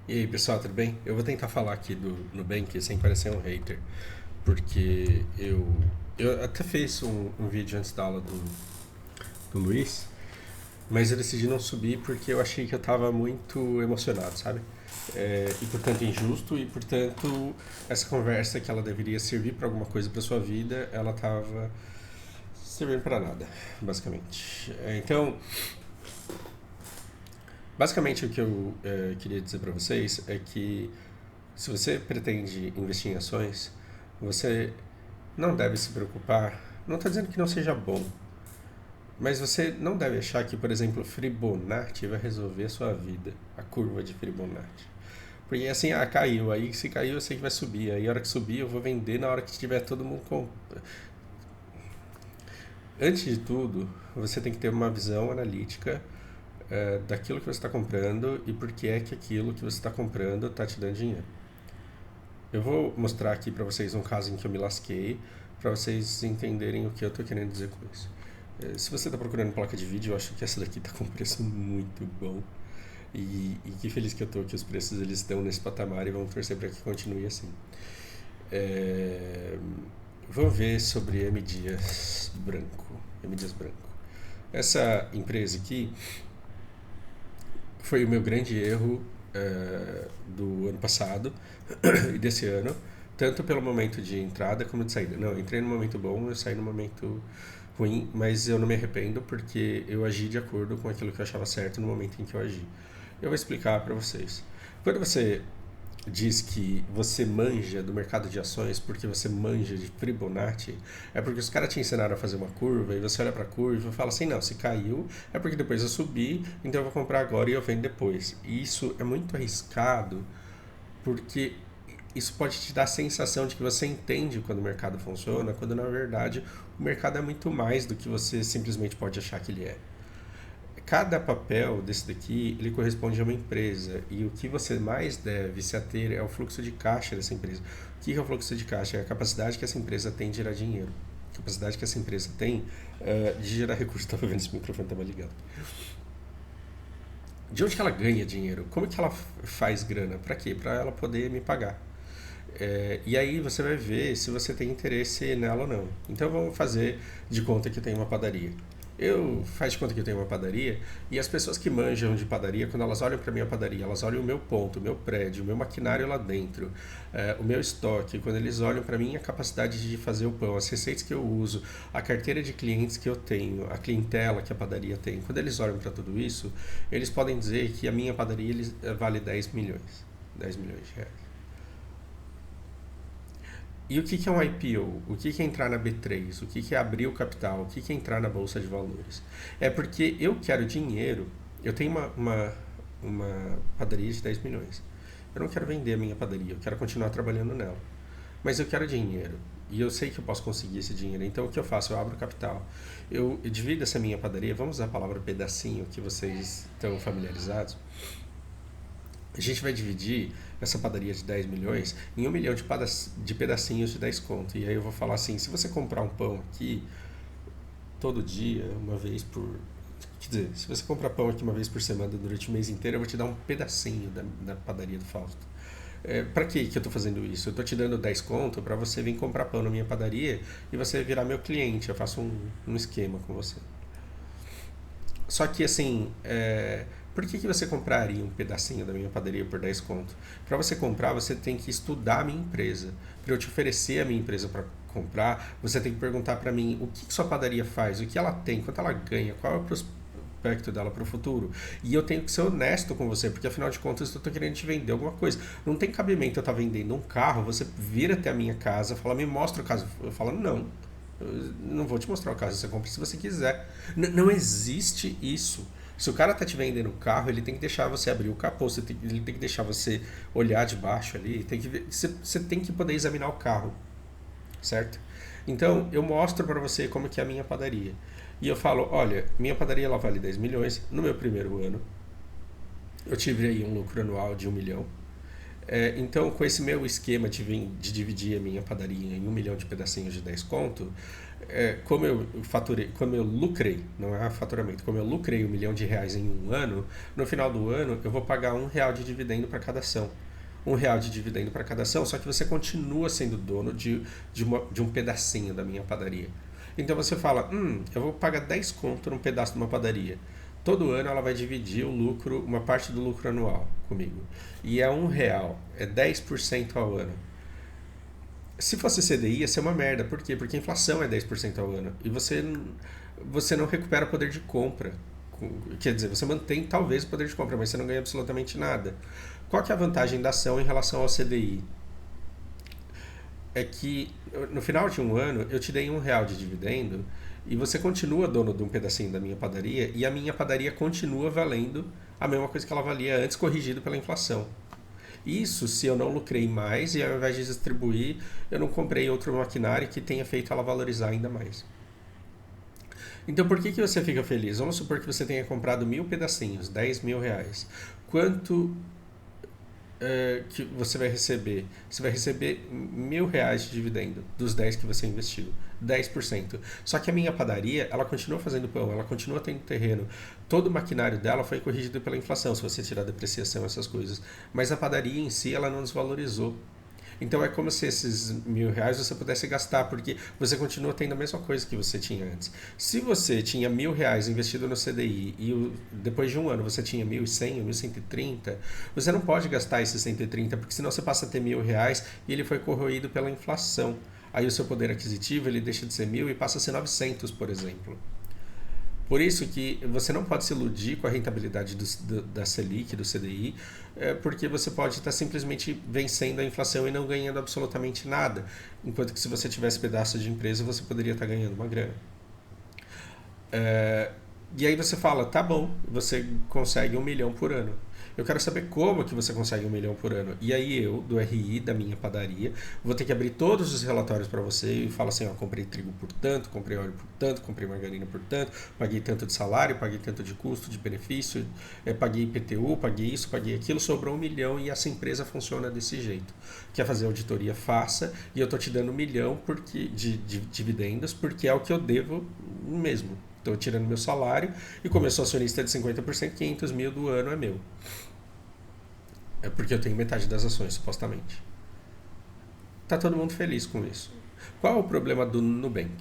E aí, pessoal, tudo bem? Eu vou tentar falar aqui do Nubank sem parecer um hater, porque eu até fiz um vídeo antes da aula do Luiz, mas eu decidi não subir porque eu achei que eu tava muito emocionado, sabe? E portanto injusto, e portanto essa conversa que ela deveria servir para alguma coisa para sua vida, ela tava servindo para nada, basicamente. Então, basicamente o que eu queria dizer para vocês é que se você pretende investir em ações, você não deve se preocupar. Não estou dizendo que não seja bom, mas você não deve achar que, por exemplo, Fibonacci vai resolver a sua vida, a curva de Fibonacci. Porque assim, caiu, aí se caiu eu sei que vai subir, aí a hora que subir eu vou vender na hora que tiver todo mundo com. Antes de tudo, você tem que ter uma visão analítica daquilo que você está comprando e por que é que aquilo que você está comprando está te dando dinheiro. Eu vou mostrar aqui para vocês um caso em que eu me lasquei, para vocês entenderem o que eu estou querendo dizer com isso. Se você está procurando placa de vídeo, eu acho que essa daqui está com um preço muito bom. E que feliz que eu estou que os preços eles estão nesse patamar e vamos torcer para que continue assim. É, Vamos ver sobre M. Dias Branco. M. Dias Branco. Essa empresa aqui foi o meu grande erro do ano passado e desse ano, tanto pelo momento de entrada como de saída. Não, eu entrei no momento bom, eu saí no momento ruim, mas eu não me arrependo porque eu agi de acordo com aquilo que eu achava certo no momento em que eu agi. Eu vou explicar para vocês. Quando você diz que você manja do mercado de ações porque você manja de Fibonacci, é porque os caras te ensinaram a fazer uma curva e você olha para a curva e fala assim, não, se caiu é porque depois eu subi, então eu vou comprar agora e eu vendo depois. E isso é muito arriscado porque isso pode te dar a sensação de que você entende quando o mercado funciona, quando na verdade o mercado é muito mais do que você simplesmente pode achar que ele é. Cada papel desse daqui, ele corresponde a uma empresa e o que você mais deve se ater é o fluxo de caixa dessa empresa. O que é o fluxo de caixa? É a capacidade que essa empresa tem de gerar dinheiro. A capacidade que essa empresa tem de gerar recursos. Estava vendo se o microfone estava ligado. De onde que ela ganha dinheiro? Como que ela faz grana? Para quê? Para ela poder me pagar. E aí você vai ver se você tem interesse nela ou não. Então vamos fazer de conta que eu tenho uma padaria. Eu faz de conta que eu tenho uma padaria e as pessoas que manjam de padaria, quando elas olham para minha padaria, elas olham o meu ponto, o meu prédio, o meu maquinário lá dentro, o meu estoque. Quando eles olham para mim, a capacidade de fazer o pão, as receitas que eu uso, a carteira de clientes que eu tenho, a clientela que a padaria tem. Quando eles olham para tudo isso, eles podem dizer que a minha padaria vale 10 milhões, 10 milhões de reais. E o que é um IPO? O que é entrar na B3? O que é abrir o capital? O que é entrar na bolsa de valores? É porque eu quero dinheiro. Eu tenho uma padaria de 10 milhões. Eu não quero vender a minha padaria, eu quero continuar trabalhando nela. Mas eu quero dinheiro. E eu sei que eu posso conseguir esse dinheiro. Então o que eu faço? Eu abro o capital. Eu divido essa minha padaria. Vamos usar a palavra pedacinho, que vocês estão familiarizados. A gente vai dividir essa padaria de 10 milhões em 1 milhão de pedacinhos de 10 conto. E aí eu vou falar assim, se você comprar um pão aqui todo dia, uma vez por... Quer dizer, se você comprar pão aqui uma vez por semana durante o mês inteiro, eu vou te dar um pedacinho da padaria do Fausto. Para que eu estou fazendo isso? Eu estou te dando 10 conto para você vir comprar pão na minha padaria e você virar meu cliente. Eu faço um esquema com você. Só que assim, por que você compraria um pedacinho da minha padaria por 10 conto? Para você comprar, você tem que estudar a minha empresa. Para eu te oferecer a minha empresa para comprar, você tem que perguntar para mim o que sua padaria faz, o que ela tem, quanto ela ganha, qual é o prospecto dela para o futuro. E eu tenho que ser honesto com você, porque afinal de contas eu estou querendo te vender alguma coisa. Não tem cabimento eu estar vendendo um carro, você vir até a minha casa, fala, me mostra o carro. Eu falo, não. Eu não vou te mostrar o carro, você compra se você quiser. Não existe isso. Se o cara tá te vendendo o carro, ele tem que deixar você abrir o capô, ele tem que deixar você olhar de baixo ali, você tem que poder examinar o carro, certo? Então, eu mostro para você como que é a minha padaria. E eu falo, olha, minha padaria ela vale 10 milhões no meu primeiro ano. Eu tive aí um lucro anual de 1 milhão. Então, com esse meu esquema de dividir a minha padaria em 1 milhão de pedacinhos de 10 conto, como eu lucrei, não é faturamento, como eu lucrei R$ 1 milhão em um ano, no final do ano eu vou pagar R$ 1 de dividendo para cada ação. R$ 1 de dividendo para cada ação, só que você continua sendo dono de um pedacinho da minha padaria. Então você fala, eu vou pagar 10 conto num pedaço de uma padaria. Todo ano ela vai dividir o lucro, uma parte do lucro anual comigo. E é R$ 1, é 10% ao ano. Se fosse CDI, ia ser uma merda. Por quê? Porque a inflação é 10% ao ano. E você não recupera poder de compra. Quer dizer, você mantém talvez o poder de compra, mas você não ganha absolutamente nada. Qual que é a vantagem da ação em relação ao CDI? É que no final de um ano eu te dei R$ 1 de dividendo e você continua dono de um pedacinho da minha padaria e a minha padaria continua valendo a mesma coisa que ela valia antes, corrigido pela inflação. Isso se eu não lucrei mais e ao invés de distribuir, eu não comprei outro maquinário que tenha feito ela valorizar ainda mais. Então por que você fica feliz? Vamos supor que você tenha comprado 1.000 pedacinhos, R$ 10.000. Quanto que você vai receber? Você vai receber R$ 1.000 de dividendo dos 10 que você investiu. 10%. Só que a minha padaria, ela continua fazendo pão, ela continua tendo terreno. Todo o maquinário dela foi corrigido pela inflação, se você tirar a depreciação, essas coisas. Mas a padaria em si, ela não desvalorizou. Então é como se esses R$ 1.000 você pudesse gastar, porque você continua tendo a mesma coisa que você tinha antes. Se você tinha R$ 1.000 investido no CDI e depois de um ano você tinha 1.100 ou 1.130, você não pode gastar esses 130, porque senão você passa a ter R$ 1.000 e ele foi corroído pela inflação. Aí o seu poder aquisitivo ele deixa de ser 1.000 e passa a ser 900, por exemplo. Por isso que você não pode se iludir com a rentabilidade da Selic, do CDI, porque você pode estar simplesmente vencendo a inflação e não ganhando absolutamente nada. Enquanto que se você tivesse pedaço de empresa, você poderia estar ganhando uma grana. E aí você fala, tá bom, você consegue 1 milhão por ano. Eu quero saber como que você consegue 1 milhão por ano. E aí eu, do RI, da minha padaria, vou ter que abrir todos os relatórios para você e falo assim, ó, comprei trigo por tanto, comprei óleo por tanto, comprei margarina por tanto, paguei tanto de salário, paguei tanto de custo, de benefício, paguei IPTU, paguei isso, paguei aquilo, sobrou 1 milhão e essa empresa funciona desse jeito. Quer fazer auditoria, faça, e eu tô te dando 1 milhão de dividendos, porque é o que eu devo mesmo. Estou tirando meu salário e como eu sou acionista de 50%, 500 mil do ano é meu. É porque eu tenho metade das ações, supostamente. Tá todo mundo feliz com isso. Qual é o problema do Nubank?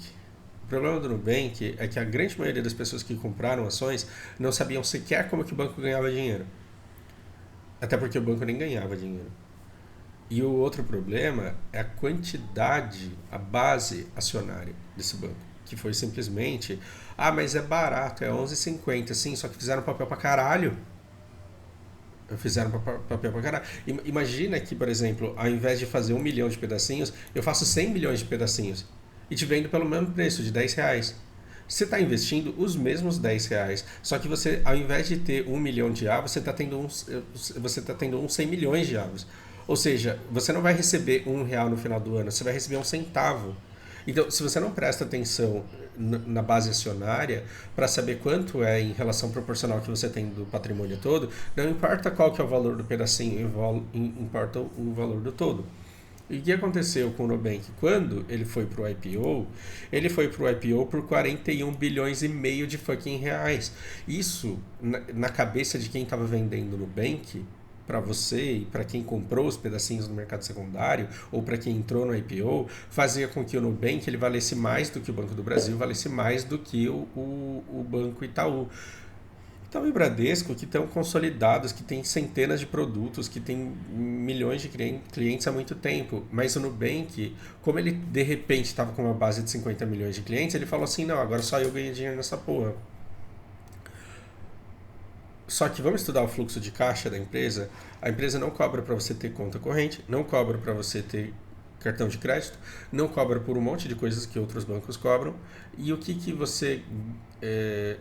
O problema do Nubank é que a grande maioria das pessoas que compraram ações não sabiam sequer como que o banco ganhava dinheiro. Até porque o banco nem ganhava dinheiro. E o outro problema é a quantidade, a base acionária desse banco. Que foi simplesmente, mas é barato, é 11,50, sim, só que fizeram papel pra caralho. Fizeram papel pra caralho. Imagina que, por exemplo, ao invés de fazer 1 milhão de pedacinhos, eu faço 100 milhões de pedacinhos e te vendo pelo mesmo preço, de R$ 10. Você está investindo os mesmos R$ 10, só que você, ao invés de ter 1 milhão de avos, você tá tendo uns 100 milhões de avos. Ou seja, você não vai receber R$ 1 no final do ano, você vai receber um centavo. Então, se você não presta atenção na base acionária para saber quanto é em relação proporcional que você tem do patrimônio todo, não importa qual que é o valor do pedacinho, importa o valor do todo. E o que aconteceu com o Nubank? Quando ele foi pro IPO, ele foi pro IPO por 41 bilhões e meio de fucking reais. Isso, na cabeça de quem estava vendendo Nubank, para você e para quem comprou os pedacinhos no mercado secundário ou para quem entrou no IPO, fazia com que o Nubank ele valesse mais do que o Banco do Brasil, valesse mais do que o Banco Itaú. Itaú e Bradesco, que estão consolidados, que tem centenas de produtos, que tem milhões de clientes há muito tempo. Mas o Nubank, como ele de repente estava com uma base de 50 milhões de clientes, ele falou assim, não, agora só eu ganho dinheiro nessa porra. Só que vamos estudar o fluxo de caixa da empresa. A empresa não cobra para você ter conta corrente, não cobra para você ter cartão de crédito, não cobra por um monte de coisas que outros bancos cobram. E o que você,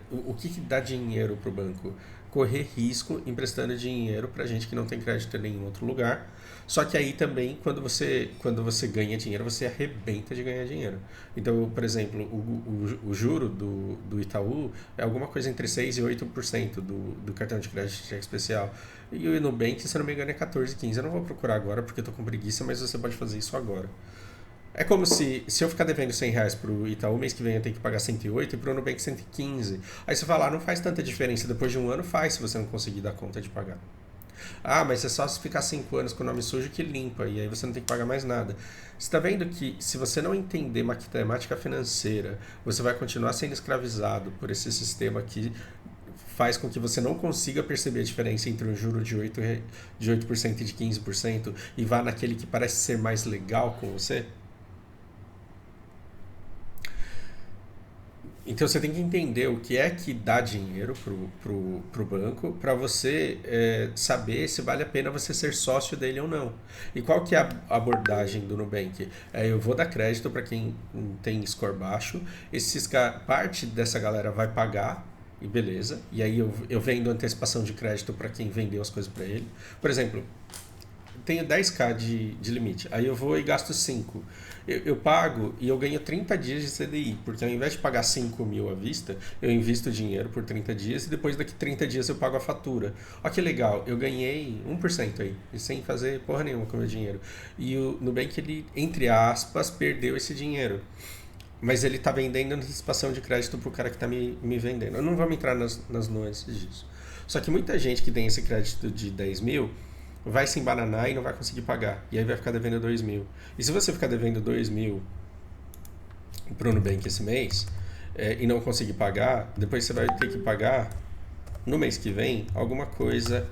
o que dá dinheiro para o banco? correr risco emprestando dinheiro para gente que não tem crédito em nenhum outro lugar. Só que aí também, quando você ganha dinheiro, você arrebenta de ganhar dinheiro. Então, por exemplo, o juro do Itaú é alguma coisa entre 6% e 8% do cartão de crédito de cheque especial. E o Nubank, se eu não me engano, é 14, 15%. Eu não vou procurar agora porque eu tô com preguiça, mas você pode fazer isso agora. É como se eu ficar devendo R$ 100 pro Itaú, mês que vem eu tenho que pagar 108 e pro Nubank 115. Aí você fala, não faz tanta diferença, depois de um ano faz se você não conseguir dar conta de pagar. Ah, mas é só se ficar 5 anos com o nome sujo que limpa, e aí você não tem que pagar mais nada. Você está vendo que se você não entender matemática financeira, você vai continuar sendo escravizado por esse sistema que faz com que você não consiga perceber a diferença entre um juro de 8% e de 15% e vá naquele que parece ser mais legal com você? Então você tem que entender o que é que dá dinheiro pro banco para você saber se vale a pena você ser sócio dele ou não. E qual que é a abordagem do Nubank? Eu vou dar crédito para quem tem score baixo, parte dessa galera vai pagar, e beleza, e aí eu vendo antecipação de crédito para quem vendeu as coisas para ele. Por exemplo, tenho 10k de limite, aí eu vou e gasto 5. Eu pago e eu ganho 30 dias de CDI, porque ao invés de pagar 5 mil à vista, eu invisto dinheiro por 30 dias e depois daqui 30 dias eu pago a fatura. Olha que legal, eu ganhei 1% aí, sem fazer porra nenhuma com o meu dinheiro. E o Nubank, ele, entre aspas, perdeu esse dinheiro. Mas ele está vendendo antecipação de crédito pro cara que está me vendendo. Eu não vou entrar nas nuances disso. Só que muita gente que tem esse crédito de 10 mil vai se embananar e não vai conseguir pagar. E aí vai ficar devendo 2 mil. E se você ficar devendo 2 mil pro Nubank esse mês e não conseguir pagar, depois você vai ter que pagar no mês que vem alguma coisa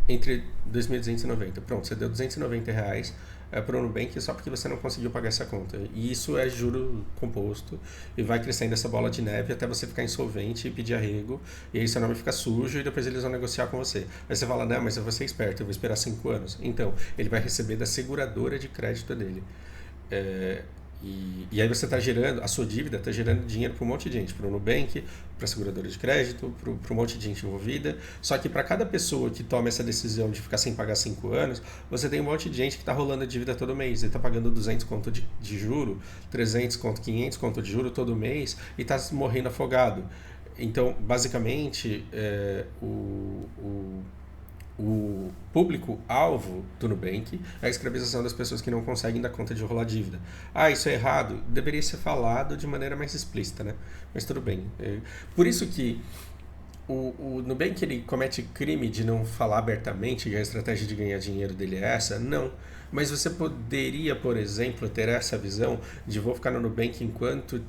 entre 2.290. Pronto, você deu R$ 290 para o Nubank só porque você não conseguiu pagar essa conta. E isso é juro composto e vai crescendo essa bola de neve até você ficar insolvente e pedir arrego. E aí seu nome fica sujo e depois eles vão negociar com você. Aí você fala, não, mas eu vou ser esperto, eu vou esperar 5 anos. Então, ele vai receber da seguradora de crédito dele. E aí você está gerando, a sua dívida está gerando dinheiro para um monte de gente, para o Nubank, para a seguradora de crédito, para um monte de gente envolvida. Só que para cada pessoa que toma essa decisão de ficar sem pagar 5 anos, você tem um monte de gente que está rolando a dívida todo mês. Ele está pagando 200 conto de juro, 300 conto, 500 conto de juro todo mês e está morrendo afogado. Então, basicamente, o público-alvo do Nubank é a escravização das pessoas que não conseguem dar conta de rolar dívida. Ah, isso é errado? Deveria ser falado de maneira mais explícita, né? Mas tudo bem. Por isso que o Nubank, ele comete crime de não falar abertamente que a estratégia de ganhar dinheiro dele é essa? Não. Mas você poderia, por exemplo, ter essa visão de vou ficar no Nubank enquanto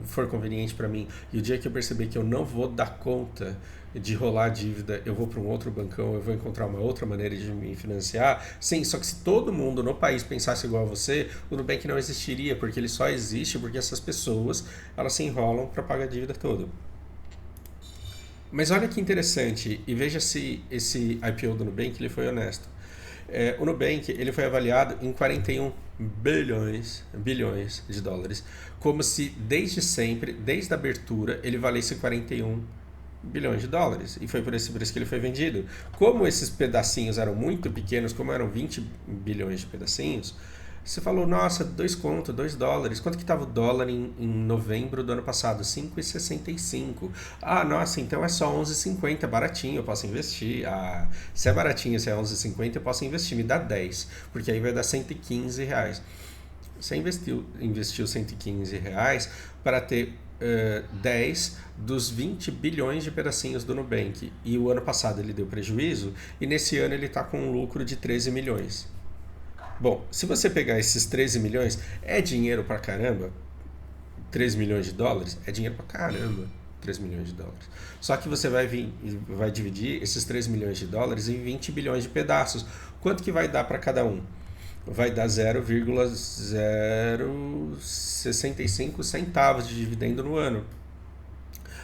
for conveniente para mim. E o dia que eu perceber que eu não vou dar conta de rolar a dívida, eu vou para um outro bancão, eu vou encontrar uma outra maneira de me financiar. Sim, só que se todo mundo no país pensasse igual a você, o Nubank não existiria, porque ele só existe porque essas pessoas, elas se enrolam para pagar a dívida toda. Mas olha que interessante, e veja se esse IPO do Nubank ele foi honesto. O Nubank ele foi avaliado em 41 bilhões de dólares, como se desde sempre, desde a abertura, ele valesse 41 bilhões de dólares. E foi por esse preço que ele foi vendido. Como esses pedacinhos eram muito pequenos, como eram 20 bilhões de pedacinhos, você falou, nossa, 2 conto, 2 dólares. Quanto que estava o dólar em novembro do ano passado? 5,65. Ah, nossa, então é só 11,50, baratinho, eu posso investir. Ah, se é baratinho, se é 11,50, eu posso investir, me dá 10, porque aí vai dar R$ 115. Você investiu R$ 115 para ter 10 dos 20 bilhões de pedacinhos do Nubank. E o ano passado ele deu prejuízo, e nesse ano ele está com um lucro de 13 milhões. Bom, se você pegar esses 13 milhões, é dinheiro pra caramba. 3 milhões de dólares é dinheiro pra caramba. 3 milhões de dólares. Só que você vai dividir esses 3 milhões de dólares em 20 bilhões de pedaços. Quanto que vai dar para cada um? Vai dar 0,065 centavos de dividendo no ano.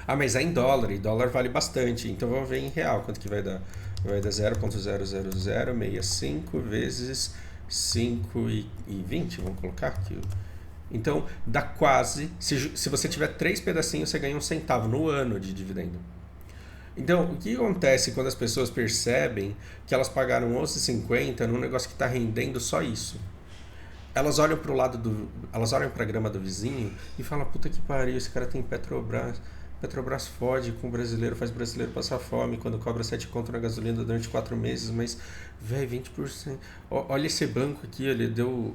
Ah, mas é em dólar, e dólar vale bastante. Então vamos ver em real quanto que vai dar. Vai dar 0,00065 vezes 5,20, vamos colocar aqui. Então, dá quase, se você tiver 3 pedacinhos, você ganha 1 centavo no ano de dividendo. Então, o que acontece quando as pessoas percebem que elas pagaram 11,50 num negócio que está rendendo só isso? Elas olham pro lado do. Elas olham pra grama do vizinho e falam, puta que pariu, esse cara tem Petrobras. Petrobras fode com o brasileiro, faz o brasileiro passar fome quando cobra 7 conto na gasolina durante 4 meses, mas, velho, 20%. Olha esse banco aqui, ele deu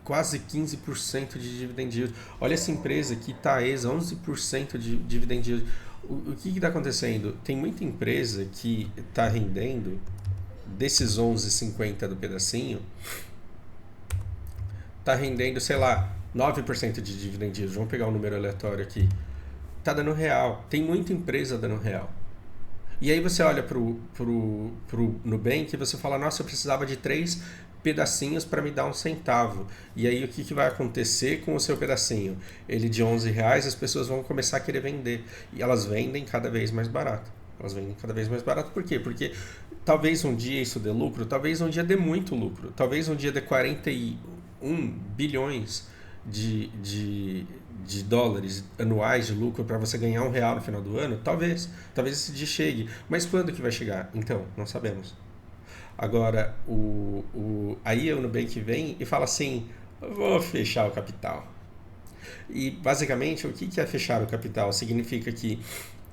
quase 15% de dividend yield. Olha essa empresa aqui, Taesa, 11% de dividend yield. O que está acontecendo? Tem muita empresa que está rendendo desses 11,50 do pedacinho, está rendendo, sei lá, 9% de dividend yield. Vamos pegar um número aleatório aqui. Tá dando real. Tem muita empresa dando real. E aí você olha pro Nubank e você fala, nossa, eu precisava de 3 pedacinhos para me dar um centavo. E aí o que vai acontecer com o seu pedacinho? Ele de R$ 11, as pessoas vão começar a querer vender. E elas vendem cada vez mais barato. Elas vendem cada vez mais barato. Por quê? Porque talvez um dia isso dê lucro, talvez um dia dê muito lucro. Talvez um dia dê 41 bilhões de dólares anuais de lucro para você ganhar R$ 1 no final do ano, talvez esse dia chegue. Mas quando que vai chegar? Então, não sabemos. Agora, aí o Nubank vem e fala assim, vou fechar o capital. E basicamente o que é fechar o capital? Significa que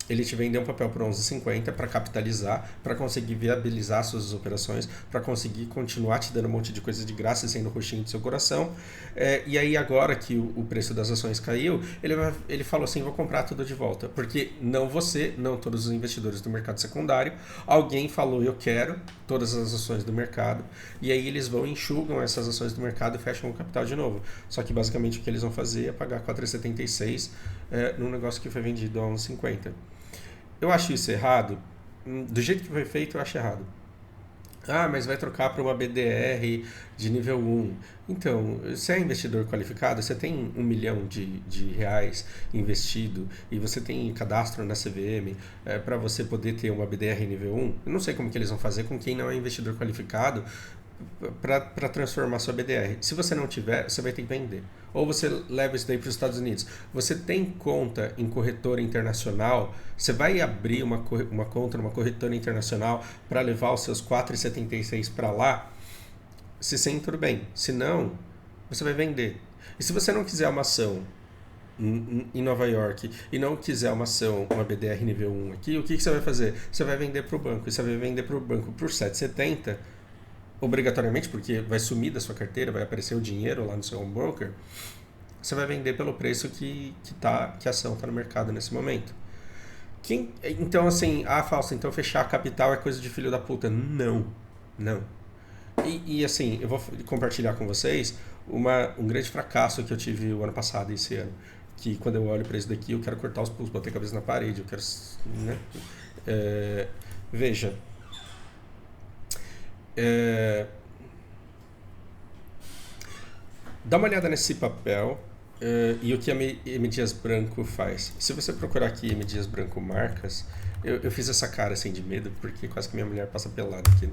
ele te vendeu um papel por 11,50 para capitalizar, para conseguir viabilizar suas operações, para conseguir continuar te dando um monte de coisa de graça e sendo o roxinho do seu coração. E aí agora que o preço das ações caiu, ele falou assim, vou comprar tudo de volta. Porque não você, não todos os investidores do mercado secundário, alguém falou eu quero todas as ações do mercado, e aí eles vão enxugam essas ações do mercado e fecham o capital de novo. Só que basicamente o que eles vão fazer é pagar 4,76 num negócio que foi vendido a 11,50. Eu acho isso errado? Do jeito que foi feito, eu acho errado. Ah, mas vai trocar para uma BDR de nível 1. Então, você é investidor qualificado, você tem 1 milhão de reais investido e você tem cadastro na CVM para você poder ter uma BDR nível 1. Eu não sei como que eles vão fazer com quem não é investidor qualificado para transformar sua BDR. Se você não tiver, você vai ter que vender. Ou você leva isso daí para os Estados Unidos. Você tem conta em corretora internacional, você vai abrir uma conta numa corretora internacional para levar os seus 4,76 para lá, se sim, tudo bem. Se não, você vai vender. E se você não quiser uma ação em Nova York e não quiser uma ação, uma BDR nível 1 aqui, o que você vai fazer? Você vai vender para o banco. E você vai vender para o banco por 7,70 obrigatoriamente, porque vai sumir da sua carteira, vai aparecer o dinheiro lá no seu home broker, você vai vender pelo preço que a ação está no mercado nesse momento. Então, assim, Fausto, então fechar a capital é coisa de filho da puta. Não, não. E assim, eu vou compartilhar com vocês um grande fracasso que eu tive o ano passado e esse ano. Que quando eu olho para isso daqui, eu quero cortar os pulsos, bater a cabeça na parede, eu quero... Né? Veja, dá uma olhada nesse papel e o que a M. Dias Branco faz. Se você procurar aqui M. Dias Branco marcas, eu fiz essa cara assim de medo porque quase que minha mulher passa pelada aqui.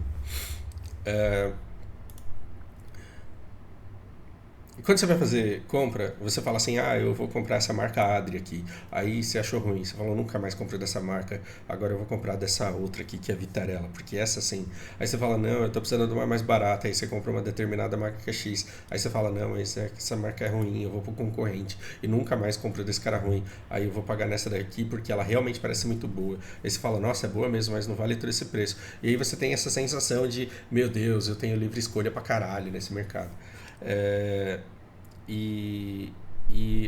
Quando você vai fazer compra, você fala assim, eu vou comprar essa marca Adri aqui. Aí você achou ruim, você falou, nunca mais compro dessa marca, agora eu vou comprar dessa outra aqui, que é a Vitarella, porque essa sim. Aí você fala, não, eu tô precisando de uma mais barata, aí você compra uma determinada marca que é X. Aí você fala, não, essa marca é ruim, eu vou pro concorrente, e nunca mais compro desse cara ruim. Aí eu vou pagar nessa daqui, porque ela realmente parece muito boa. Aí você fala, nossa, é boa mesmo, mas não vale todo esse preço. E aí você tem essa sensação de, meu Deus, eu tenho livre escolha pra caralho nesse mercado. E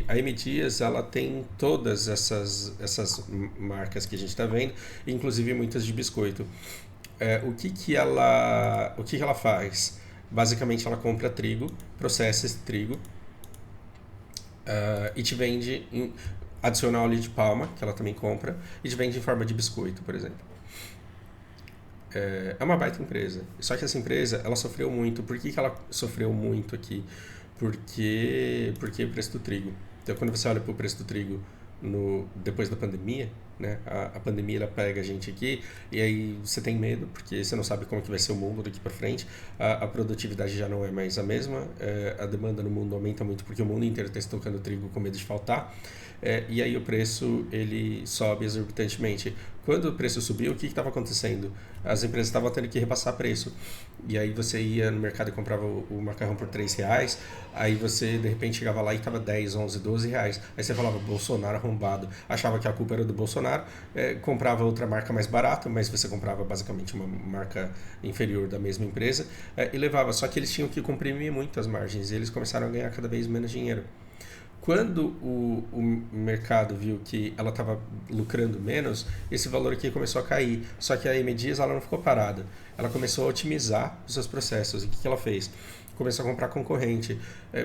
a M. Dias, ela tem todas essas marcas que a gente está vendo, inclusive muitas de biscoito. O que ela faz? Basicamente, ela compra trigo, processa esse trigo e te vende, adiciona óleo de palma, que ela também compra, e te vende em forma de biscoito, por exemplo. É uma baita empresa. Só que essa empresa, ela sofreu muito. Por que ela sofreu muito aqui? Porque o preço do trigo. Então, quando você olha para o preço do trigo depois da pandemia, né? A pandemia ela pega a gente aqui e aí você tem medo porque você não sabe como que vai ser o mundo daqui para frente. A produtividade já não é mais a mesma, a demanda no mundo aumenta muito porque o mundo inteiro está estocando trigo com medo de faltar. E aí o preço ele sobe exorbitantemente. Quando o preço subiu, o que estava acontecendo? As empresas estavam tendo que repassar preço. E aí você ia no mercado e comprava o macarrão por R$3, aí você de repente chegava lá e estava 10, 11, 12 reais. Aí você falava, Bolsonaro arrombado. Achava que a culpa era do Bolsonaro, comprava outra marca mais barata, mas você comprava basicamente uma marca inferior da mesma empresa, e levava. Só que eles tinham que comprimir muito as margens e eles começaram a ganhar cada vez menos dinheiro. Quando o mercado viu que ela estava lucrando menos, esse valor aqui começou a cair. Só que a M Dias ela não ficou parada. Ela começou a otimizar os seus processos. E o que ela fez? Começou a comprar concorrente,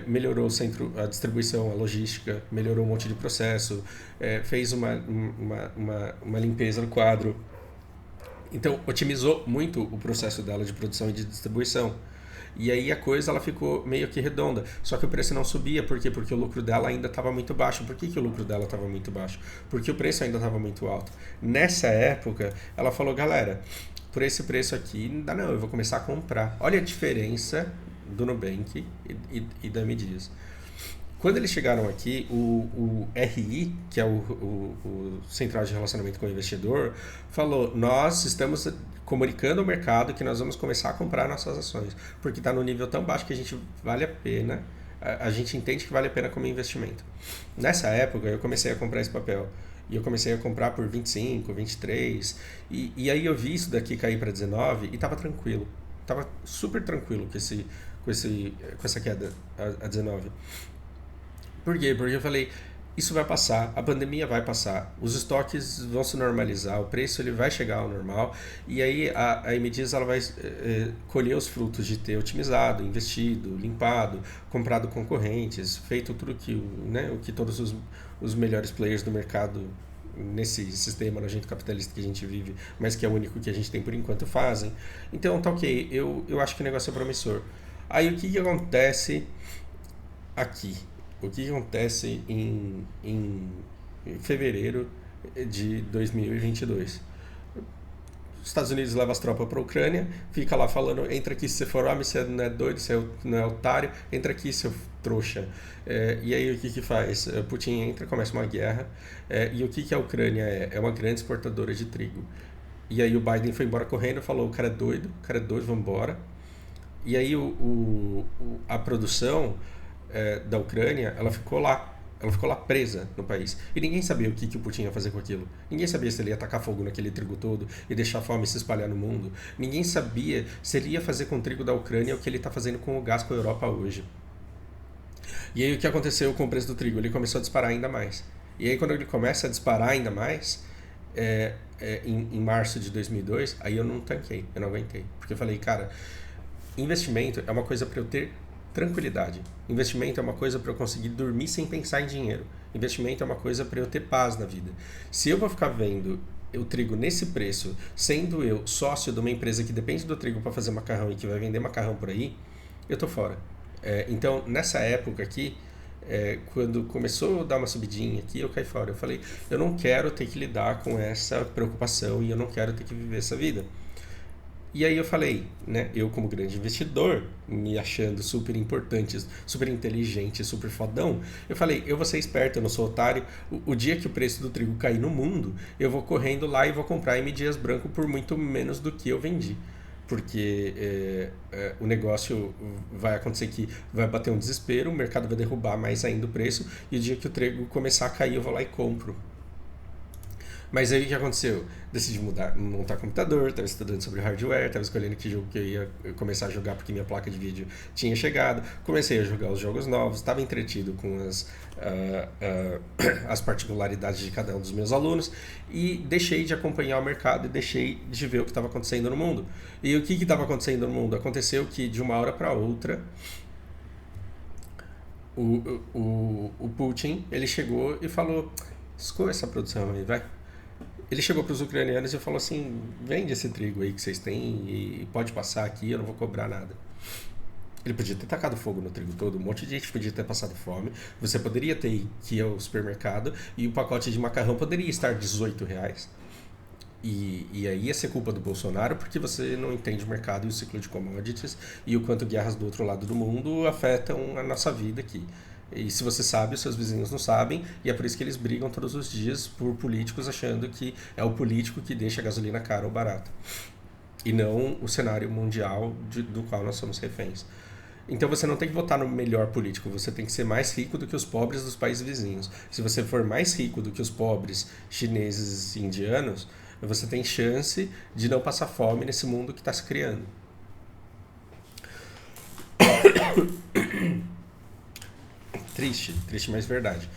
melhorou o centro, a distribuição, a logística, melhorou um monte de processo, fez uma limpeza no quadro. Então, otimizou muito o processo dela de produção e de distribuição. E aí a coisa ela ficou meio que redonda. Só que o preço não subia. Por quê? Porque o lucro dela ainda estava muito baixo. Por que o lucro dela estava muito baixo? Porque o preço ainda estava muito alto. Nessa época, ela falou, galera, por esse preço aqui, não dá não, eu vou começar a comprar. Olha a diferença do Nubank e da M Dias. Quando eles chegaram aqui, o RI, que é o Central de Relacionamento com o Investidor, falou, nós estamos comunicando ao mercado que nós vamos começar a comprar nossas ações, porque está no nível tão baixo que a gente vale a pena, a gente entende que vale a pena como investimento. Nessa época, eu comecei a comprar esse papel. E eu comecei a comprar por 25, 23, e aí eu vi isso daqui cair para 19 e estava tranquilo. Estava super tranquilo com essa queda a 19. Por quê? Porque eu falei, isso vai passar, a pandemia vai passar, os estoques vão se normalizar, o preço ele vai chegar ao normal, e aí a M Dias ela vai colher os frutos de ter otimizado, investido, limpado, comprado concorrentes, feito tudo que, né, o que todos os melhores players do mercado nesse sistema nojento capitalista que a gente vive, mas que é o único que a gente tem por enquanto fazem. Então tá ok, eu acho que o negócio é promissor. Aí o que acontece aqui? O que acontece em fevereiro de 2022? Os Estados Unidos leva as tropas para a Ucrânia, fica lá falando, entra aqui se você for homem, você não é doido, você não é otário, entra aqui seu trouxa. E aí o que faz? Putin entra, começa uma guerra, e o que a Ucrânia é? É uma grande exportadora de trigo. E aí o Biden foi embora correndo, falou, o cara é doido, vamos embora. E aí a produção da Ucrânia, ela ficou lá presa no país. E ninguém sabia o que o Putin ia fazer com aquilo. Ninguém sabia se ele ia tacar fogo naquele trigo todo e deixar a fome se espalhar no mundo. Ninguém sabia se ele ia fazer com o trigo da Ucrânia o que ele está fazendo com o gás com a Europa hoje. E aí o que aconteceu com o preço do trigo? Ele começou a disparar ainda mais. E aí quando ele começa a disparar ainda mais, em março de 2002, aí eu não tanquei, eu não aguentei. Porque eu falei, cara, investimento é uma coisa para eu ter tranquilidade. Investimento é uma coisa para eu conseguir dormir sem pensar em dinheiro. Investimento é uma coisa para eu ter paz na vida. Se eu vou ficar vendo o trigo nesse preço, sendo eu sócio de uma empresa que depende do trigo para fazer macarrão e que vai vender macarrão por aí, eu tô fora. Então, nessa época aqui, quando começou a dar uma subidinha aqui, eu caí fora. Eu falei, eu não quero ter que lidar com essa preocupação e eu não quero ter que viver essa vida. E aí eu falei, né, eu como grande investidor, me achando super importante, super inteligente, super fodão, eu falei, eu vou ser esperto, eu não sou otário, o dia que o preço do trigo cair no mundo, eu vou correndo lá e vou comprar M Dias Branco por muito menos do que eu vendi. Porque o negócio vai acontecer que vai bater um desespero, o mercado vai derrubar mais ainda o preço, e o dia que o trigo começar a cair, eu vou lá e compro. Mas aí o que aconteceu? Decidi montar computador, estava estudando sobre hardware, estava escolhendo que jogo que eu ia começar a jogar porque minha placa de vídeo tinha chegado. Comecei a jogar os jogos novos, estava entretido com as particularidades de cada um dos meus alunos e deixei de acompanhar o mercado e deixei de ver o que estava acontecendo no mundo. E o que estava acontecendo no mundo? Aconteceu que de uma hora para outra o Putin ele chegou e falou: escolha essa produção aí, vai. Ele chegou para os ucranianos e falou assim: vende esse trigo aí que vocês têm e pode passar aqui, eu não vou cobrar nada. Ele podia ter tacado fogo no trigo todo, um monte de gente podia ter passado fome, você poderia ter que ir ao supermercado e o pacote de macarrão poderia estar R$ 18. E aí ia ser culpa do Bolsonaro porque você não entende o mercado e o ciclo de commodities e o quanto guerras do outro lado do mundo afetam a nossa vida aqui. E se você sabe, os seus vizinhos não sabem, e é por isso que eles brigam todos os dias por políticos achando que é o político que deixa a gasolina cara ou barata. E não o cenário mundial do qual nós somos reféns. Então você não tem que votar no melhor político, você tem que ser mais rico do que os pobres dos países vizinhos. Se você for mais rico do que os pobres chineses e indianos, você tem chance de não passar fome nesse mundo que está se criando. Triste, triste, mas verdade.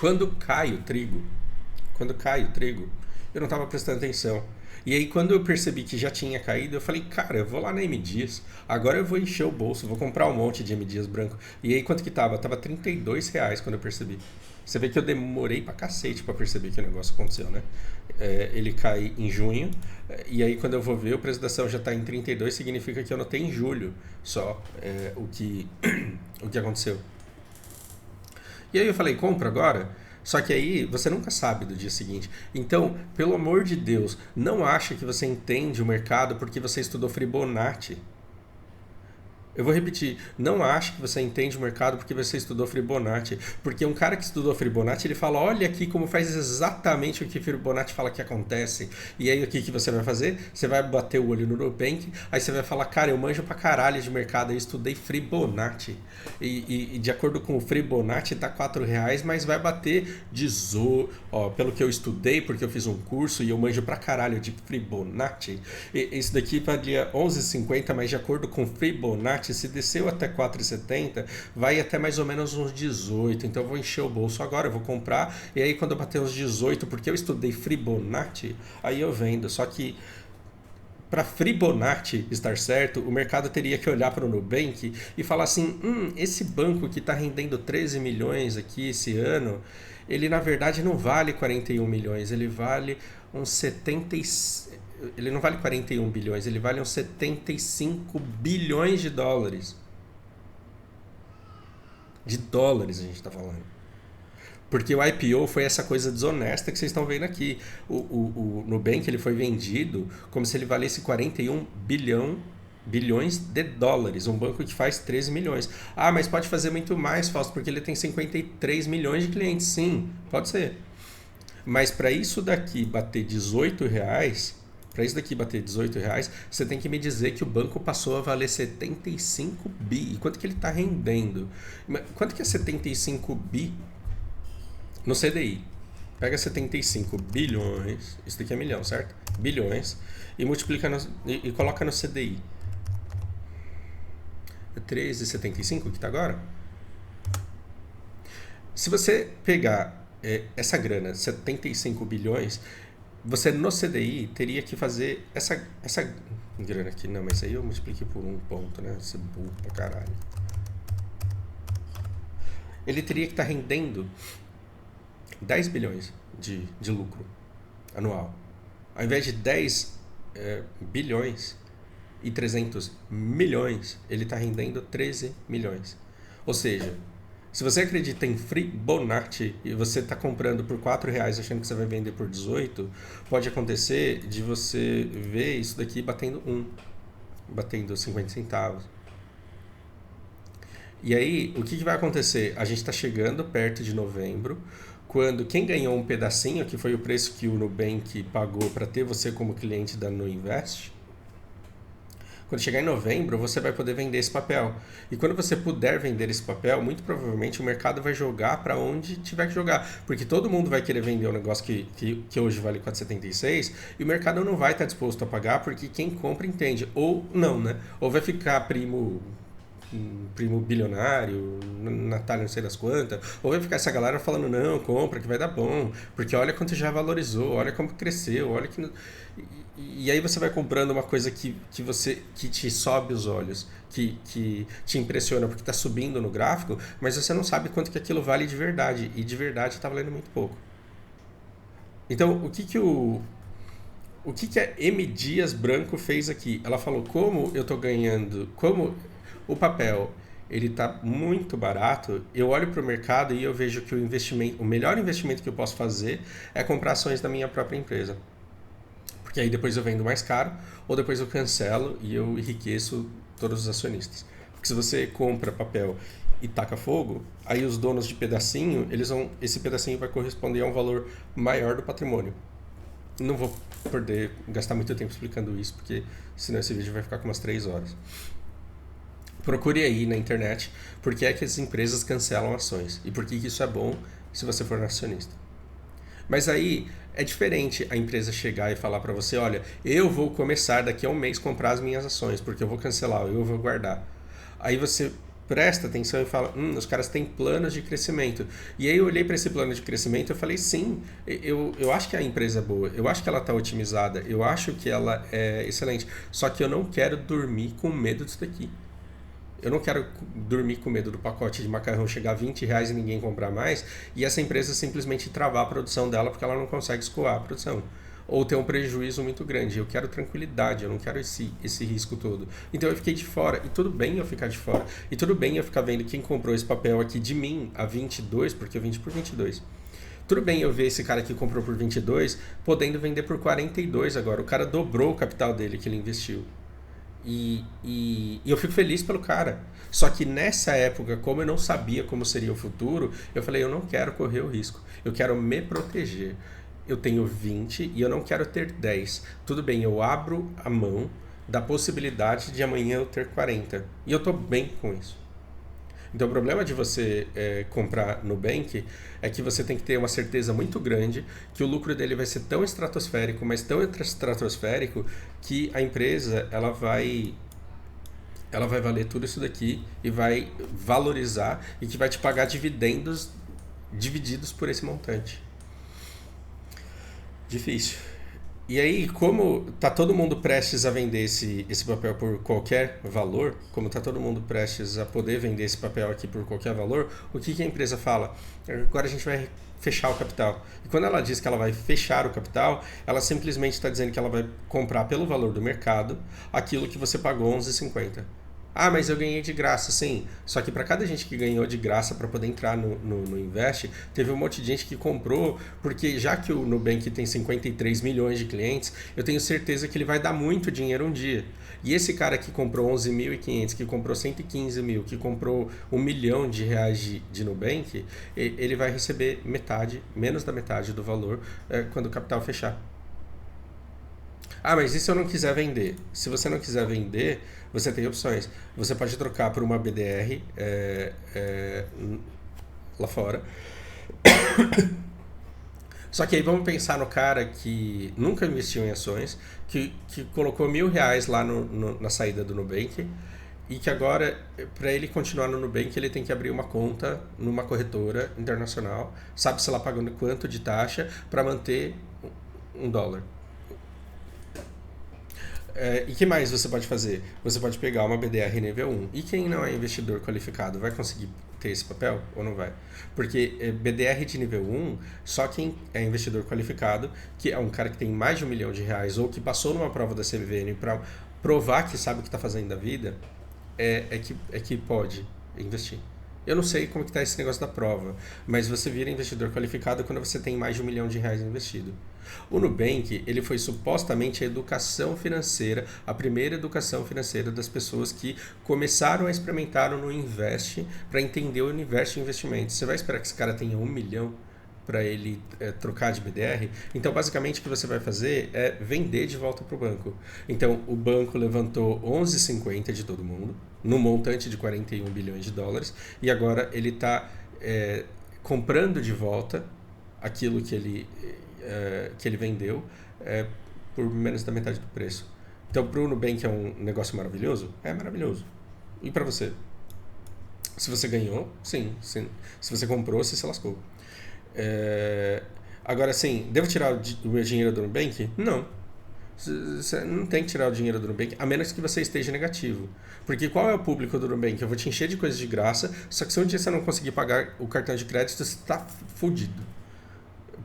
Quando cai o trigo, eu não estava prestando atenção. E aí quando eu percebi que já tinha caído, eu falei, cara, eu vou lá na M Dias, agora eu vou encher o bolso, vou comprar um monte de M Dias branco. E aí quanto que tava? Tava R$ 32 quando eu percebi. Você vê que eu demorei pra cacete pra perceber que o negócio aconteceu, né? Ele cai em junho, e aí quando eu vou ver, o preço da ação já tá em 32, significa que eu notei em julho só o que aconteceu. E aí eu falei, compra agora? Só que aí você nunca sabe do dia seguinte. Então, pelo amor de Deus, não acha que você entende o mercado porque você estudou Fibonacci. Eu vou repetir, não ache que você entende o mercado porque você estudou Fibonacci. Porque um cara que estudou Fibonacci, ele fala, olha aqui como faz exatamente o que Fibonacci fala que acontece. E aí o que você vai fazer? Você vai bater o olho no Nubank, aí você vai falar, cara, eu manjo pra caralho de mercado, eu estudei Fibonacci. E de acordo com o Fibonacci tá R$ 4, mas vai bater 18, ó, pelo que eu estudei, porque eu fiz um curso e eu manjo pra caralho de Fibonacci. Isso daqui valia 11,50, mas de acordo com Fibonacci, se desceu até 4,70, vai até mais ou menos uns 18. Então eu vou encher o bolso agora, eu vou comprar. E aí quando eu bater uns 18, porque eu estudei Fibonacci, aí eu vendo. Só que para Fibonacci estar certo, o mercado teria que olhar para o Nubank e falar assim, esse banco que está rendendo 13 milhões aqui esse ano, ele na verdade não vale 41 milhões, ele vale uns 70. Ele não vale 41 bilhões, ele vale uns 75 bilhões de dólares. De dólares a gente está falando. Porque o IPO foi essa coisa desonesta que vocês estão vendo aqui. O Nubank ele foi vendido como se ele valesse 41 bilhões de dólares. Um banco que faz 13 milhões. Ah, mas pode fazer muito mais, Fausto, porque ele tem 53 milhões de clientes. Sim, pode ser. Mas para isso daqui bater R$ 18, você tem que me dizer que o banco passou a valer 75 bi. E quanto que ele está rendendo? Quanto que é 75 bi no CDI? Pega 75 bilhões, isso daqui é milhão, certo? Bilhões, e multiplica e coloca no CDI. É 13,75 que está agora? Se você pegar essa grana, 75 bilhões, você no CDI teria que fazer essa grana aqui. Não, mas aí eu multipliquei por um ponto, né? Você é burro pra caralho. Ele teria que estar rendendo 10 bilhões de lucro anual. Ao invés de 10 bilhões e 300 milhões, ele está rendendo 13 milhões. Ou seja, se você acredita em Fibonacci e você está comprando por R$ 4 achando que você vai vender por 18, pode acontecer de você ver isso daqui batendo 50 centavos. E aí, o que vai acontecer? A gente está chegando perto de novembro, quando quem ganhou um pedacinho, que foi o preço que o Nubank pagou para ter você como cliente da Nuinvest, quando chegar em novembro, você vai poder vender esse papel. E quando você puder vender esse papel, muito provavelmente o mercado vai jogar para onde tiver que jogar. Porque todo mundo vai querer vender um negócio que hoje vale 4,76 e o mercado não vai estar disposto a pagar porque quem compra entende. Ou não, né? Ou vai ficar primo bilionário, Natália não sei das quantas, ou vai ficar essa galera falando, não, compra que vai dar bom, porque olha quanto já valorizou, olha como cresceu, olha que... E aí você vai comprando uma coisa que te sobe os olhos, que te impressiona porque está subindo no gráfico, mas você não sabe quanto que aquilo vale de verdade, e de verdade está valendo muito pouco. Então, o O que a M. Dias Branco fez aqui? Ela falou, como eu tô ganhando, como o papel ele tá muito barato, eu olho para o mercado e eu vejo que o melhor investimento que eu posso fazer é comprar ações da minha própria empresa. Porque aí depois eu vendo mais caro, ou depois eu cancelo e eu enriqueço todos os acionistas. Porque se você compra papel e taca fogo, aí os donos de pedacinho, esse pedacinho vai corresponder a um valor maior do patrimônio. Não vou perder, gastar muito tempo explicando isso, porque senão esse vídeo vai ficar com umas 3 horas. Procure aí na internet por que é que as empresas cancelam ações e por que isso é bom se você for acionista. Mas aí é diferente a empresa chegar e falar para você, olha, eu vou começar daqui a um mês comprar as minhas ações, porque eu vou cancelar, eu vou guardar. Aí você presta atenção e fala, os caras têm planos de crescimento. E aí eu olhei para esse plano de crescimento e falei, sim, eu acho que a empresa é boa, eu acho que ela está otimizada, eu acho que ela é excelente, só que eu não quero dormir com medo disso daqui. Eu não quero dormir com medo do pacote de macarrão chegar a R$ 20 e ninguém comprar mais e essa empresa simplesmente travar a produção dela porque ela não consegue escoar a produção. Ou ter um prejuízo muito grande. Eu quero tranquilidade, eu não quero esse risco todo. Então eu fiquei de fora. E tudo bem eu ficar de fora. E tudo bem eu ficar vendo quem comprou esse papel aqui de mim a 22, porque eu vendi por 22. Tudo bem eu ver esse cara que comprou por 22 podendo vender por 42 agora. O cara dobrou o capital dele que ele investiu. E eu fico feliz pelo cara. Só que nessa época, como eu não sabia como seria o futuro, eu falei, eu não quero correr o risco. Eu quero me proteger. Eu tenho 20 e eu não quero ter 10. Tudo bem, eu abro a mão da possibilidade de amanhã eu ter 40. E eu tô bem com isso. Então o problema de você comprar Nubank é que você tem que ter uma certeza muito grande que o lucro dele vai ser tão estratosférico, mas tão estratosférico que a empresa ela vai valer tudo isso daqui e vai valorizar e que vai te pagar dividendos divididos por esse montante. Difícil. E aí, como tá todo mundo prestes a vender esse papel por qualquer valor, como tá todo mundo prestes a poder vender esse papel aqui por qualquer valor, o que a empresa fala? Agora a gente vai fechar o capital. E quando ela diz que ela vai fechar o capital, ela simplesmente está dizendo que ela vai comprar pelo valor do mercado aquilo que você pagou R$11,50. Ah, mas eu ganhei de graça, sim. Só que para cada gente que ganhou de graça para poder entrar no Invest, teve um monte de gente que comprou, porque já que o Nubank tem 53 milhões de clientes, eu tenho certeza que ele vai dar muito dinheiro um dia. E esse cara que comprou 11.500, que comprou 115 mil, que comprou R$1 milhão de Nubank, ele vai receber metade, menos da metade do valor quando o capital fechar. Ah, mas e se eu não quiser vender? Se você não quiser vender, você tem opções. Você pode trocar por uma BDR lá fora. Só que aí vamos pensar no cara que nunca investiu em ações, que colocou R$1.000 lá na saída do Nubank e que agora, para ele continuar no Nubank, ele tem que abrir uma conta numa corretora internacional, sabe-se lá pagando quanto de taxa, para manter $1. E que mais você pode fazer? Você pode pegar uma BDR nível 1. E quem não é investidor qualificado vai conseguir ter esse papel ou não vai? Porque BDR de nível 1, só quem é investidor qualificado, que é um cara que tem mais de R$1 milhão ou que passou numa prova da CVM para provar que sabe o que está fazendo da vida, é que pode investir. Eu não sei como que está esse negócio da prova, mas você vira investidor qualificado quando você tem mais de R$1 milhão investido. O Nubank, ele foi supostamente a educação financeira, a primeira educação financeira das pessoas que começaram a experimentar no Invest para entender o universo de investimentos. Você vai esperar que esse cara tenha R$1 milhão para ele trocar de BDR? Então, basicamente, o que você vai fazer é vender de volta para o banco. Então, o banco levantou 11,50 de todo mundo, no montante de $41 bilhões, e agora ele está comprando de volta aquilo que ele vendeu por menos da metade do preço. Então, para o Nubank é um negócio maravilhoso? É maravilhoso. E para você? Se você ganhou, sim. Se você comprou, você se lascou. Agora, sim, devo tirar o meu dinheiro do Nubank? Não. Você não tem que tirar o dinheiro do Nubank, a menos que você esteja negativo. Porque qual é o público do Nubank? Eu vou te encher de coisas de graça, só que se um dia você não conseguir pagar o cartão de crédito, você está fudido.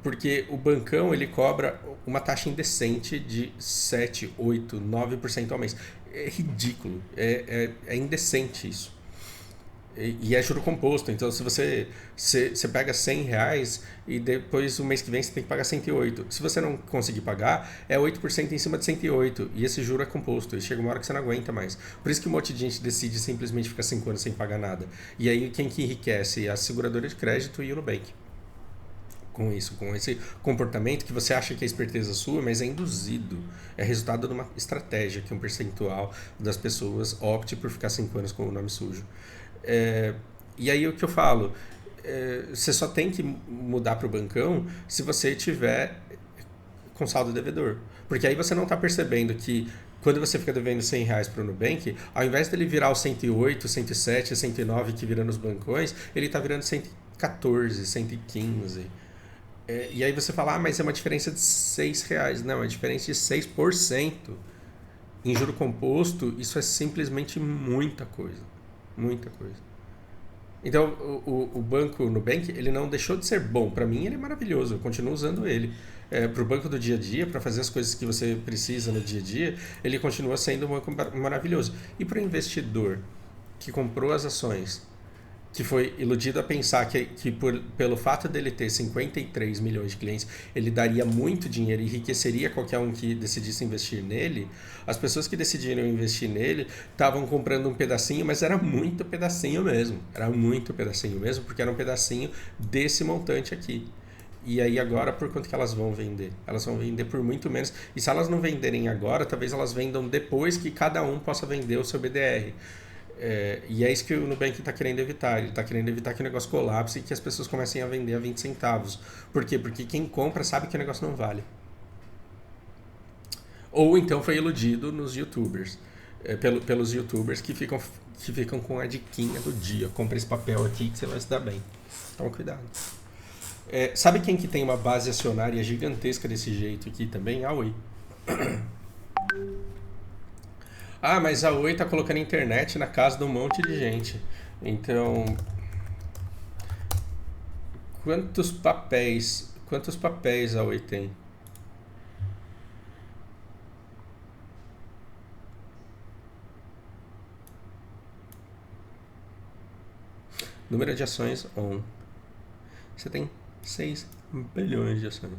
Porque o bancão, ele cobra uma taxa indecente de 7, 8, 9% ao mês. É ridículo, é indecente isso. E é juro composto, então se você pega R$ 100 e depois o mês que vem você tem que pagar 108. Se você não conseguir pagar, é 8% em cima de 108, e esse juro é composto, e chega uma hora que você não aguenta mais. Por isso que um monte de gente decide simplesmente ficar 5 anos sem pagar nada. E aí quem que enriquece? A seguradora de crédito e o Nubank. Com isso, com esse comportamento que você acha que é esperteza sua, mas é induzido. É resultado de uma estratégia que um percentual das pessoas opte por ficar 5 anos com o nome sujo. E aí o que eu falo, você só tem que mudar para o bancão se você tiver com saldo devedor. Porque aí você não está percebendo que quando você fica devendo R$ 100 para o Nubank, ao invés dele virar o 108, 107, 109 que vira nos bancões, ele está virando 114, 115. E aí você fala, mas é uma diferença de R$ 6. Não, é uma diferença de 6%. Em juro composto, isso é simplesmente muita coisa. Muita coisa. Então, o banco Nubank, ele não deixou de ser bom. Para mim, ele é maravilhoso. Eu continuo usando ele. Para o banco do dia a dia, para fazer as coisas que você precisa no dia a dia, ele continua sendo um banco maravilhoso. E para o investidor que comprou as ações, que foi iludido a pensar que pelo fato dele ter 53 milhões de clientes, ele daria muito dinheiro e enriqueceria qualquer um que decidisse investir nele, as pessoas que decidiram investir nele estavam comprando um pedacinho, mas era muito pedacinho mesmo. Era muito pedacinho mesmo, porque era um pedacinho desse montante aqui. E aí agora, por quanto que elas vão vender? Elas vão vender por muito menos. E se elas não venderem agora, talvez elas vendam depois que cada um possa vender o seu BDR. E é isso que o Nubank está querendo evitar. Ele está querendo evitar que o negócio colapse e que as pessoas comecem a vender a 20 centavos. Por quê? Porque quem compra sabe que o negócio não vale. Ou então foi iludido nos youtubers. Pelos youtubers que ficam com a diquinha do dia. Compra esse papel aqui que você vai se dar bem. Toma cuidado. Sabe quem que tem uma base acionária gigantesca desse jeito aqui também? A Oi. Ah, mas a Oi tá colocando internet na casa de um monte de gente. Então, quantos papéis a Oi tem? Número de ações on. Você tem 6 bilhões de ações.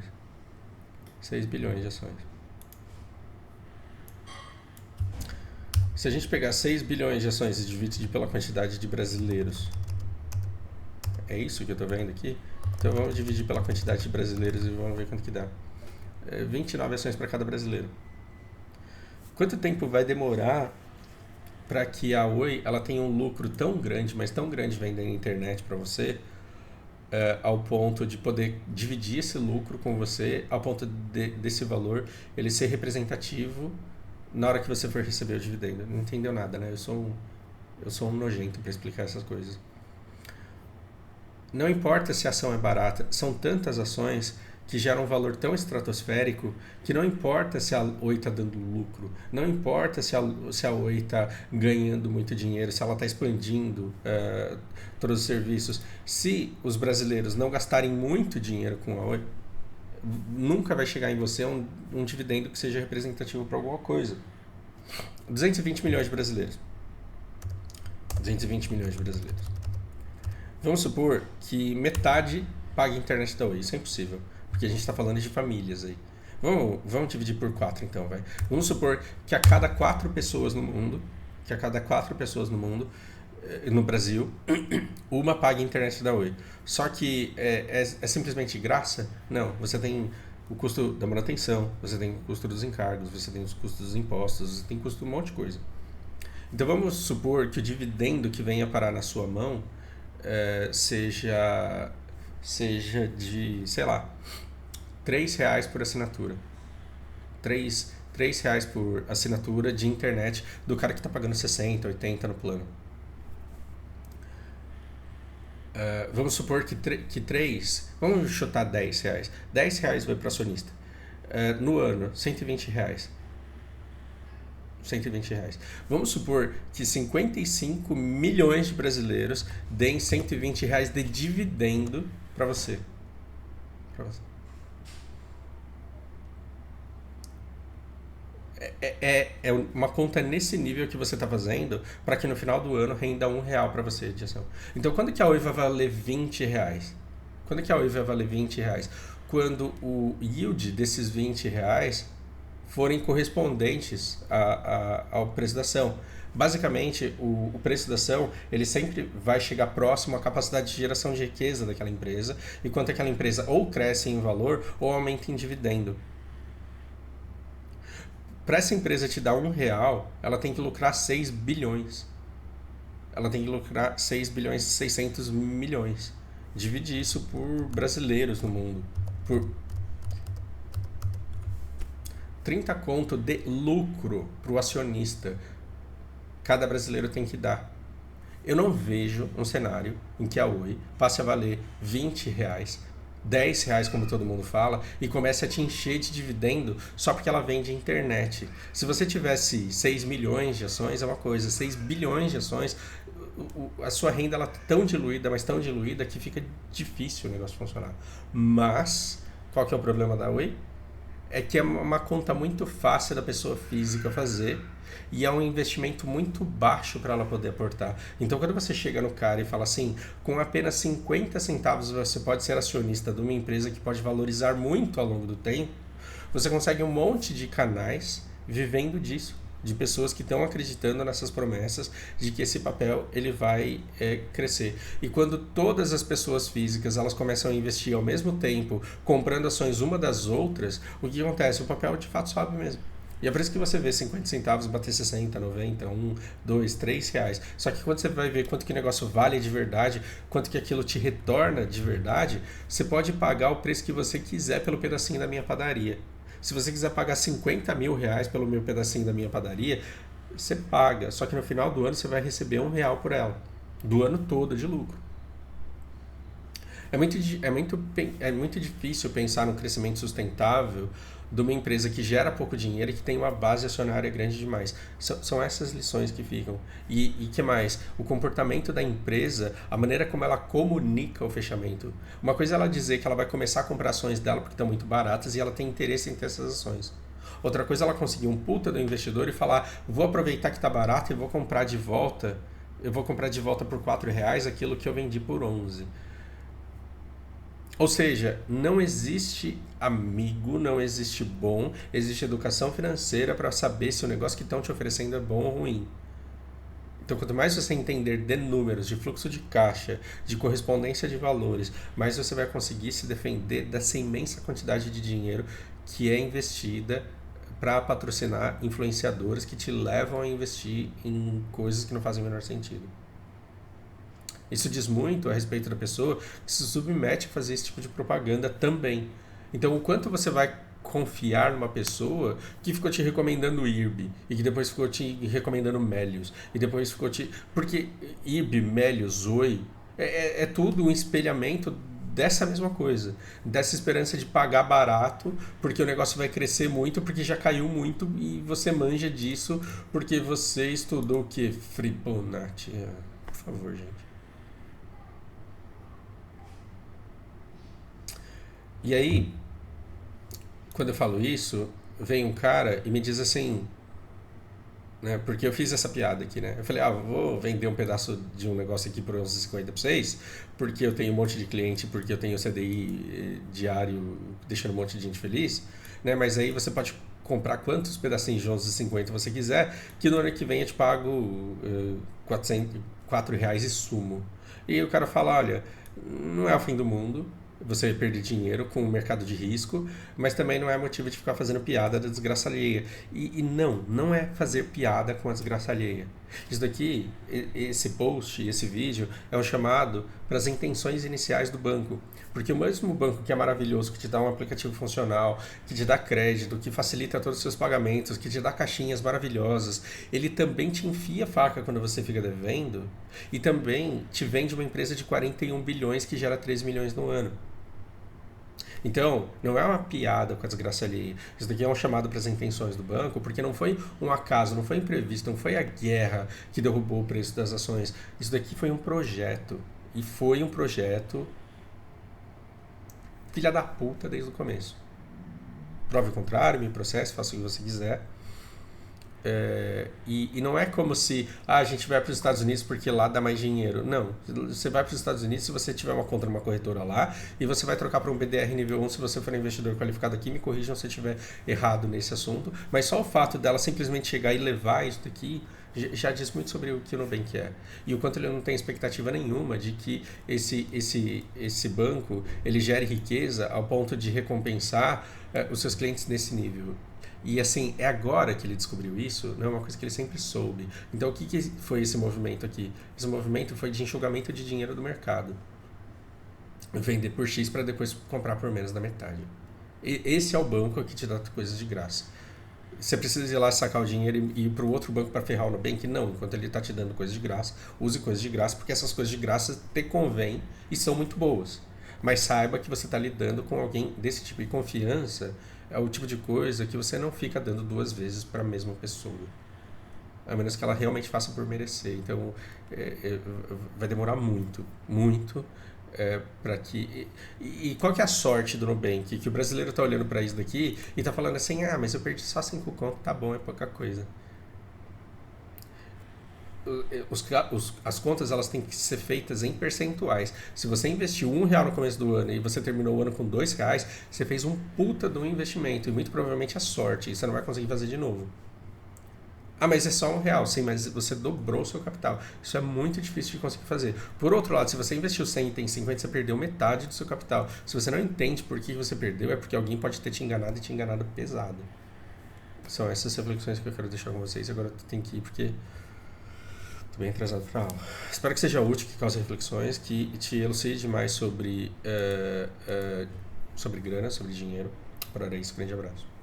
6 bilhões de ações. Se a gente pegar 6 bilhões de ações e dividir pela quantidade de brasileiros, é isso que eu tô vendo aqui? Então vamos dividir pela quantidade de brasileiros e vamos ver quanto que dá. 29 ações para cada brasileiro. Quanto tempo vai demorar para que a Oi ela tenha um lucro tão grande, mas tão grande vendendo internet para você, ao ponto de poder dividir esse lucro com você, ao ponto desse valor ele ser representativo na hora que você for receber o dividendo? Não entendeu nada, né? Eu sou um nojento para explicar essas coisas. Não importa se a ação é barata, são tantas ações que geram um valor tão estratosférico que não importa se a Oi está dando lucro, não importa se a Oi está ganhando muito dinheiro, se ela está expandindo todos os serviços. Se os brasileiros não gastarem muito dinheiro com a Oi, nunca vai chegar em você um dividendo que seja representativo para alguma coisa. 220 milhões de brasileiros. 220 milhões de brasileiros. Vamos supor que metade pague a internet da Oi. Isso é impossível, porque a gente está falando de famílias aí. Vamos dividir por 4 então, vai. Vamos supor que a cada 4 pessoas no mundo, no Brasil, uma paga a internet da Oi. Só que é simplesmente graça? Não, você tem o custo da manutenção, você tem o custo dos encargos, você tem os custos dos impostos, você tem custo de um monte de coisa. Então vamos supor que o dividendo que venha parar na sua mão seja de, sei lá, R$3 por assinatura. R$3 por assinatura de internet do cara que está pagando 60, 80 no plano. Vamos supor que 3, vamos chutar R$10. R$10 vai para o acionista. No ano, R$120. R$120. Vamos supor que 55 milhões de brasileiros deem R$120 de dividendo para você. É uma conta nesse nível que você está fazendo para que no final do ano renda R$ 1 para você de ação. Então, quando que a Oi vai valer R$ 20? Quando que a Oi vai valer R$ 20? Quando o yield desses R$ 20 forem correspondentes ao preço da ação. Basicamente, o preço da ação ele sempre vai chegar próximo à capacidade de geração de riqueza daquela empresa, enquanto aquela empresa ou cresce em valor ou aumenta em dividendo. Para essa empresa te dar R$ 1, ela tem que lucrar 6 bilhões. Ela tem que lucrar 6 bilhões e 600 milhões. Divide isso por brasileiros no mundo. Por 30 conto de lucro para o acionista. Cada brasileiro tem que dar. Eu não vejo um cenário em que a Oi passe a valer R$ 20, R$ 10, como todo mundo fala, e comece a te encher de dividendo só porque ela vende internet. Se você tivesse 6 milhões de ações, é uma coisa. 6 bilhões de ações, a sua renda ela tá tão diluída, mas tão diluída, que fica difícil o negócio funcionar. Mas, qual que é o problema da Oi? É que é uma conta muito fácil da pessoa física fazer e é um investimento muito baixo para ela poder aportar. Então, quando você chega no cara e fala assim, com apenas 50 centavos você pode ser acionista de uma empresa que pode valorizar muito ao longo do tempo, você consegue um monte de canais vivendo disso, de pessoas que estão acreditando nessas promessas de que esse papel ele vai crescer. E quando todas as pessoas físicas elas começam a investir ao mesmo tempo, comprando ações uma das outras, o que acontece? O papel de fato sobe mesmo. E é por isso que você vê 50 centavos bater 60, 90, 1, 2, 3 reais. Só que quando você vai ver quanto que o negócio vale de verdade, quanto que aquilo te retorna de verdade, você pode pagar o preço que você quiser pelo pedacinho da minha padaria. Se você quiser pagar 50 mil reais pelo meu pedacinho da minha padaria, você paga. Só que no final do ano você vai receber R$ 1 por ela. Do ano todo de lucro. É muito difícil pensar no crescimento sustentável de uma empresa que gera pouco dinheiro e que tem uma base acionária grande demais. São essas lições que ficam. E que mais? O comportamento da empresa, a maneira como ela comunica o fechamento. Uma coisa é ela dizer que ela vai começar a comprar ações dela porque estão muito baratas e ela tem interesse em ter essas ações. Outra coisa é ela conseguir um puta do investidor e falar, vou aproveitar que está barato e vou comprar de volta. Eu vou comprar de volta por R$ 4 aquilo que eu vendi por 11. Ou seja, não existe amigo, não existe bom, existe educação financeira para saber se o negócio que estão te oferecendo é bom ou ruim. Então, quanto mais você entender de números, de fluxo de caixa, de correspondência de valores, mais você vai conseguir se defender dessa imensa quantidade de dinheiro que é investida para patrocinar influenciadores que te levam a investir em coisas que não fazem o menor sentido. Isso diz muito a respeito da pessoa que se submete a fazer esse tipo de propaganda também. Então, o quanto você vai confiar numa pessoa que ficou te recomendando IRB e que depois ficou te recomendando Melius e depois ficou te... Porque IRB, Melius, Oi, é tudo um espelhamento dessa mesma coisa, dessa esperança de pagar barato porque o negócio vai crescer muito, porque já caiu muito e você manja disso porque você estudou o que? Fibonacci. Por favor, gente. E aí, quando eu falo isso, vem um cara e me diz assim, né? Porque eu fiz essa piada aqui, né? Eu falei, vou vender um pedaço de um negócio aqui por 11,50 para vocês, porque eu tenho um monte de cliente, porque eu tenho CDI diário, deixando um monte de gente feliz, né? Mas aí você pode comprar quantos pedacinhos de 11,50 você quiser, que no ano que vem eu te pago R$ 4 e sumo. E o cara fala, olha, não é o fim do mundo, você perder dinheiro com o mercado de risco, mas também não é motivo de ficar fazendo piada da desgraça alheia. E não é fazer piada com a desgraça alheia. Isso daqui, esse post, esse vídeo, é um chamado para as intenções iniciais do banco. Porque o mesmo banco que é maravilhoso, que te dá um aplicativo funcional, que te dá crédito, que facilita todos os seus pagamentos, que te dá caixinhas maravilhosas, ele também te enfia a faca quando você fica devendo e também te vende uma empresa de 41 bilhões que gera 3 milhões no ano. Então, não é uma piada com a desgraça alheia. Isso daqui é um chamado para as intenções do banco, porque não foi um acaso, não foi imprevisto, não foi a guerra que derrubou o preço das ações. Isso daqui foi um projeto. E foi um projeto filha da puta desde o começo. Prove o contrário, me processe, faça o que você quiser. E não é como se a gente vai para os Estados Unidos porque lá dá mais dinheiro. Não, você vai para os Estados Unidos se você tiver uma conta numa corretora lá e você vai trocar para um BDR nível 1 se você for um investidor qualificado aqui. Me corrijam se eu estiver errado nesse assunto, mas só o fato dela simplesmente chegar e levar isso daqui já diz muito sobre o que o Nubank é. E o quanto ele não tem expectativa nenhuma de que esse banco ele gere riqueza ao ponto de recompensar os seus clientes nesse nível. E assim, é agora que ele descobriu isso, não é uma coisa que ele sempre soube. Então o que foi esse movimento aqui? Esse movimento foi de enxugamento de dinheiro do mercado. Vender por X para depois comprar por menos da metade. Esse é o banco que te dá coisas de graça. Você precisa ir lá sacar o dinheiro e ir para o outro banco para ferrar o Nubank? Não, enquanto ele está te dando coisas de graça, use coisas de graça, porque essas coisas de graça te convêm e são muito boas. Mas saiba que você está lidando com alguém desse tipo de confiança, é o tipo de coisa que você não fica dando duas vezes para a mesma pessoa. A menos que ela realmente faça por merecer. Então, vai demorar muito, muito para que... E qual que é a sorte do Nubank? Que o brasileiro está olhando para isso daqui e está falando assim, mas eu perdi só 5 conto, tá bom, é pouca coisa. As contas elas têm que ser feitas em percentuais. Se você investiu R$1 no começo do ano e você terminou o ano com R$2, você fez um puta de um investimento e muito provavelmente é sorte e você não vai conseguir fazer de novo. Mas é só R$1, sim, mas você dobrou o seu capital. Isso é muito difícil de conseguir fazer. Por outro lado, se você investiu 100 e tem 50, você perdeu metade do seu capital. Se você não entende por que você perdeu, é porque alguém pode ter te enganado e te enganado pesado. São essas reflexões que eu quero deixar com vocês. Agora eu tenho que ir porque tô bem atrasado para a aula. Espero que seja útil, que cause reflexões, que te elucide mais sobre grana, sobre dinheiro. Por hora é isso. Grande abraço.